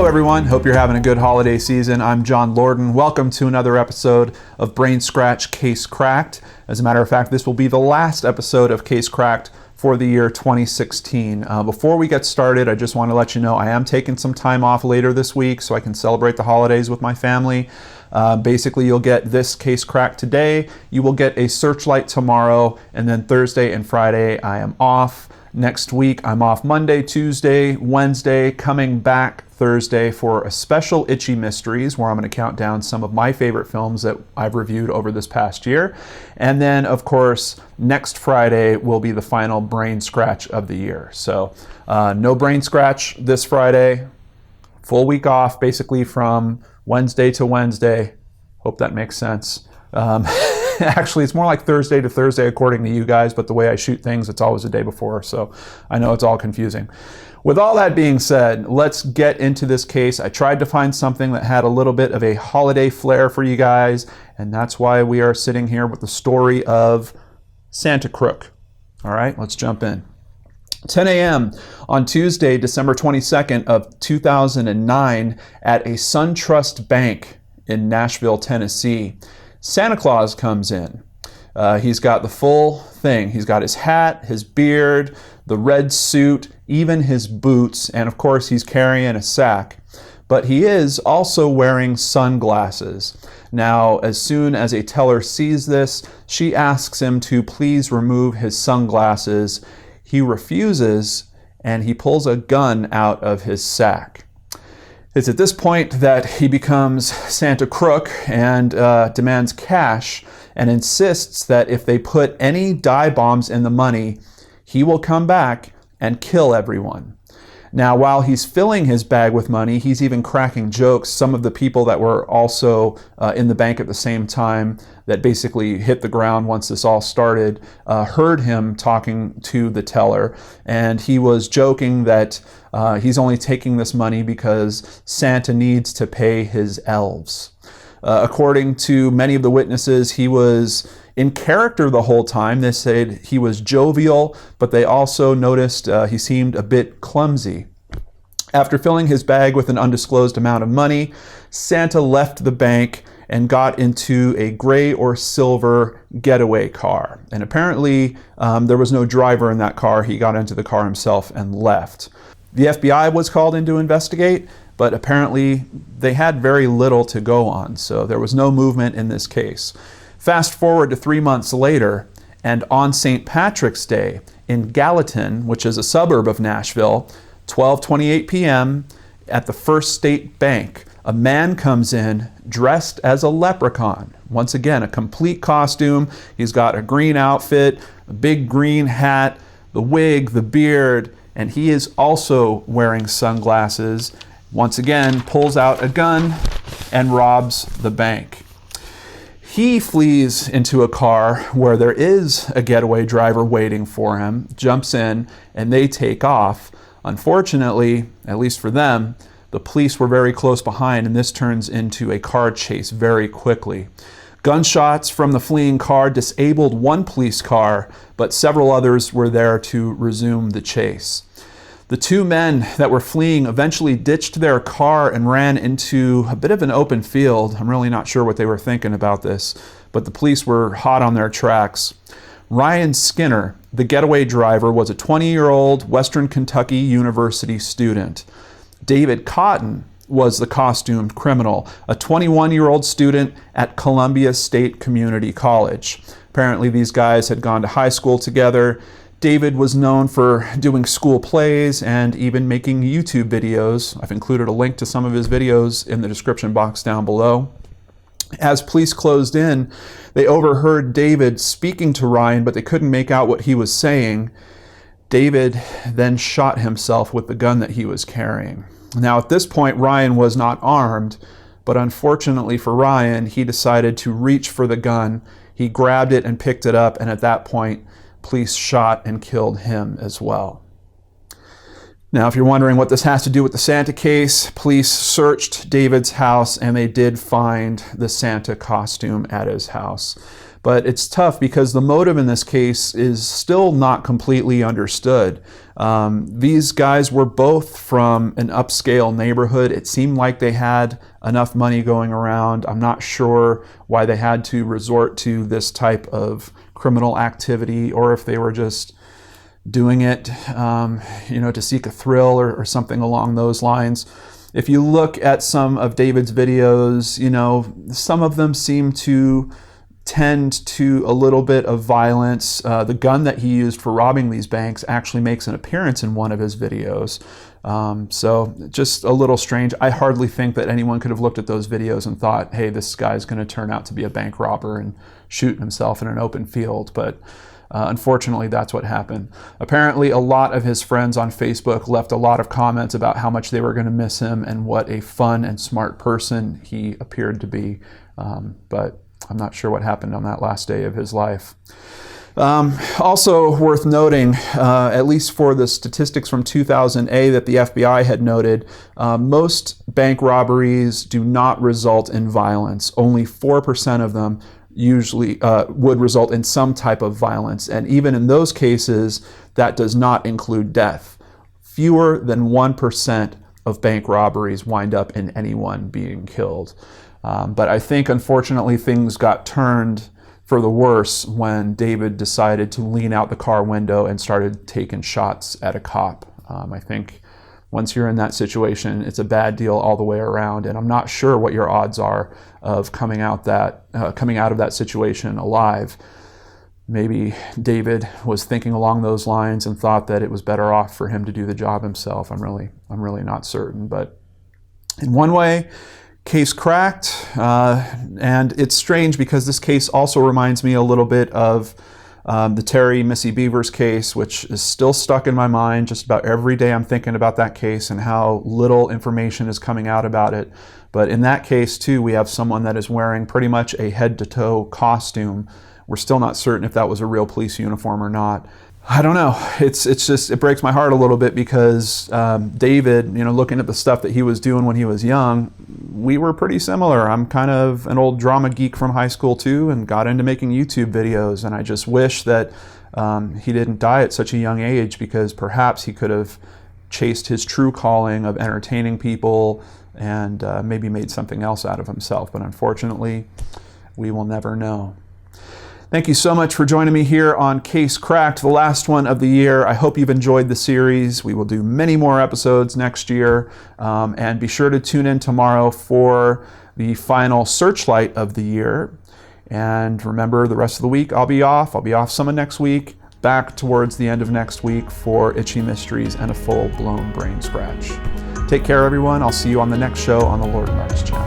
everyone, hope you're having a good holiday season. I'm John Lorden. Welcome to another episode of Brain Scratch Case Cracked. As a matter of fact, this will be the last episode of Case Cracked for the year 2016. Before we get started, I just want to let you know I am taking some time off later this week so I can celebrate the holidays with my family. Basically, you'll get this Case Cracked today, you will get a Searchlight tomorrow, and then Thursday and Friday I am off. Next week, I'm off Monday, Tuesday, Wednesday, coming back Thursday for a special Itchy Mysteries, where I'm going to count down some of my favorite films that I've reviewed over this past year. And then, of course, next Friday will be the final Brain Scratch of the year. So, no Brain Scratch this Friday, full week off, basically from Wednesday to Wednesday. Hope that makes sense. Actually, it's more like Thursday to Thursday according to you guys, but the way I shoot things, it's always a day before, so I know it's all confusing. With all that being said, let's get into this case. I tried to find something that had a little bit of a holiday flair for you guys, and that's why we are sitting here with the story of Santa Crook. All right, let's jump in. 10 a.m. on Tuesday, December 22nd of 2009 at a SunTrust Bank in Nashville, Tennessee. Santa Claus comes in. He's got the full thing. He's got his hat, his beard, the red suit, even his boots, and of course he's carrying a sack. But he is also wearing sunglasses. Now, as soon as a teller sees this, she asks him to please remove his sunglasses. He refuses, and he pulls a gun out of his sack. It's at this point that he becomes Santa Crook and demands cash and insists that if they put any dye bombs in the money, he will come back and kill everyone. Now, while he's filling his bag with money, he's even cracking jokes. Some of the people that were also in the bank at the same time that basically hit the ground once this all started heard him talking to the teller, and he was joking that he's only taking this money because Santa needs to pay his elves. According to many of the witnesses, he was in character the whole time. They said he was jovial, but they also noticed he seemed a bit clumsy. After filling his bag with an undisclosed amount of money, Santa left the bank and got into a gray or silver getaway car. And apparently there was no driver in that car. He got into the car himself and left. The FBI was called in to investigate, but apparently they had very little to go on, so there was no movement in this case. Fast forward to 3 months later, and on St. Patrick's Day in Gallatin, which is a suburb of Nashville, 12:28 p.m. at the First State Bank, a man comes in dressed as a leprechaun. Once again, a complete costume. He's got a green outfit, a big green hat, the wig, the beard, and he is also wearing sunglasses. Once again, pulls out a gun and robs the bank. He flees into a car where there is a getaway driver waiting for him, jumps in, and they take off. Unfortunately, at least for them, the police were very close behind, and this turns into a car chase very quickly. Gunshots from the fleeing car disabled one police car, but several others were there to resume the chase. The two men that were fleeing eventually ditched their car and ran into a bit of an open field. I'm really not sure what they were thinking about this, but the police were hot on their tracks. Ryan Skinner, the getaway driver, was a 20-year-old Western Kentucky University student. David Cotton was the costumed criminal, a 21-year-old student at Columbia State Community College. Apparently these guys had gone to high school together. David was known for doing school plays and even making YouTube videos. I've included a link to some of his videos in the description box down below. As police closed in, they overheard David speaking to Ryan, but they couldn't make out what he was saying. David then shot himself with the gun that he was carrying. Now, at this point, Ryan was not armed, but unfortunately for Ryan, he decided to reach for the gun. He grabbed it and picked it up, and at that point, police shot and killed him as well. Now, if you're wondering what this has to do with the Santa case, police searched David's house and they did find the Santa costume at his house. But it's tough because the motive in this case is still not completely understood. These guys were both from an upscale neighborhood. It seemed like they had enough money going around. I'm not sure why they had to resort to this type of criminal activity, or if they were just doing it, to seek a thrill or something along those lines. If you look at some of David's videos, some of them seem to tend to a little bit of violence. The gun that he used for robbing these banks actually makes an appearance in one of his videos. So just a little strange. I hardly think that anyone could have looked at those videos and thought, hey, this guy's going to turn out to be a bank robber and shoot himself in an open field. But unfortunately, that's what happened. Apparently, a lot of his friends on Facebook left a lot of comments about how much they were going to miss him and what a fun and smart person he appeared to be. But I'm not sure what happened on that last day of his life. Also worth noting, at least for the statistics from 2000A that the FBI had noted, most bank robberies do not result in violence. Only 4% of them usually would result in some type of violence. And even in those cases, that does not include death. Fewer than 1% of bank robberies wind up in anyone being killed. But I think, unfortunately, things got turned for the worse when David decided to lean out the car window and started taking shots at a cop. I think once you're in that situation, it's a bad deal all the way around, and I'm not sure what your odds are of coming out of that situation alive. Maybe David was thinking along those lines and thought that it was better off for him to do the job himself. I'm really not certain, but in one way, case cracked, and it's strange because this case also reminds me a little bit of the Terry Missy Beavers case, which is still stuck in my mind. Just about every day I'm thinking about that case and how little information is coming out about it. But in that case too, we have someone that is wearing pretty much a head-to-toe costume. We're still not certain if that was a real police uniform or not. I don't know. It breaks my heart a little bit because David, looking at the stuff that he was doing when he was young, we were pretty similar. I'm kind of an old drama geek from high school too, and got into making YouTube videos. And I just wish that he didn't die at such a young age, because perhaps he could have chased his true calling of entertaining people and maybe made something else out of himself. But unfortunately, we will never know. Thank you so much for joining me here on Case Cracked, the last one of the year. I hope you've enjoyed the series. We will do many more episodes next year. And be sure to tune in tomorrow for the final Searchlight of the year. And remember, the rest of the week I'll be off. I'll be off some of next week, back towards the end of next week for Itchy Mysteries and a full-blown brain scratch. Take care, everyone. I'll see you on the next show on the Lord and Marks channel.